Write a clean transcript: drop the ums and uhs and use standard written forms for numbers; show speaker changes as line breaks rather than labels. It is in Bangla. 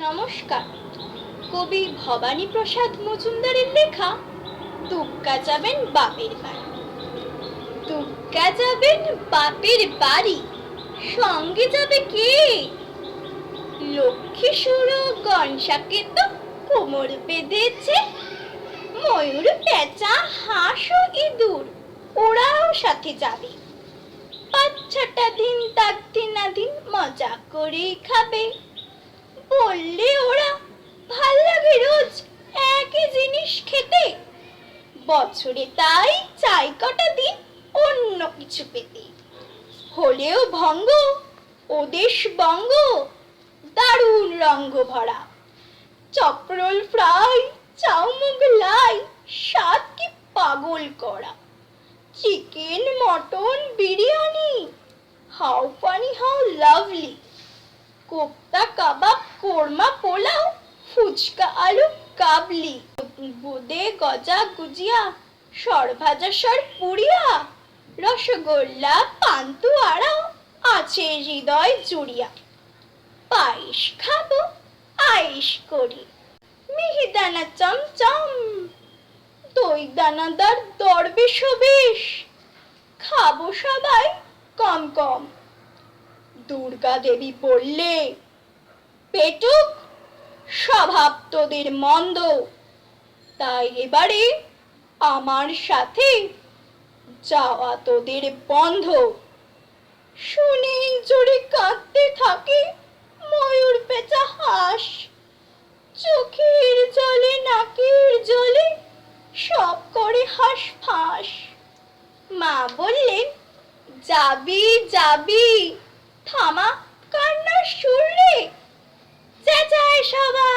নমস্কার। কবি ভবানী প্রসাদ মজুমদারের লেখা দুগ্গা যাবেন বাপের বাড়ি। দুগ্গা যাবেন বাপের বাড়ি, সঙ্গে যাবে কে? লক্ষ্মী সুরো গনসাকে তো কোমর বেঁধেছে, ময়ূর পেঁচা হাঁস ও ইঁদুর ওরাও সাথে যাবে। ৫-৬টা দিন তাক দিনাদিন মজা করে খাবে। বললে ওরা ভাল লাগে রোজ একই জিনিস খেতে, বছরে তাই চাই কটা দিন অন্য কিছু পেতে। হলেও ভঙ্গ ওদেশ বঙ্গ, দারুণ রঙ্গ ভরা। চপরোল ফ্রাই, চাউ মোগলাই, স্বাদ কি পাগল করা। Chicken mutton biryani, how funny how lovely. Kofta kebab korma pulao, fuchka aloo kabli. বোঁদে গজা গুজিয়া, সরভাজা সর পুরিয়া, রসগোল্লা পান্তুয়ারাও আছে হৃদয় জুড়িয়া। পায়েস খাবো আয়েশ করি, মিহিদানা চমচম, দই দানাদার দরবেশ বেশ, খাবো সবাই কম কম। দুর্গা দেবী বললে, পেটুক স্বভাব তোদের মন্দ, তাই এবারে আমার সাথে যাওয়া তোদের বন্ধ। শুনে জোরে কাঁদতে থাকে ময়ূর পেঁচা হাঁস, চোখের জলে নাকের জলে সব করে হাঁস ফাঁস। মা বললেন, যাবি যাবি, থামা কান্নার সুর রে, চেঁচায় সবাই।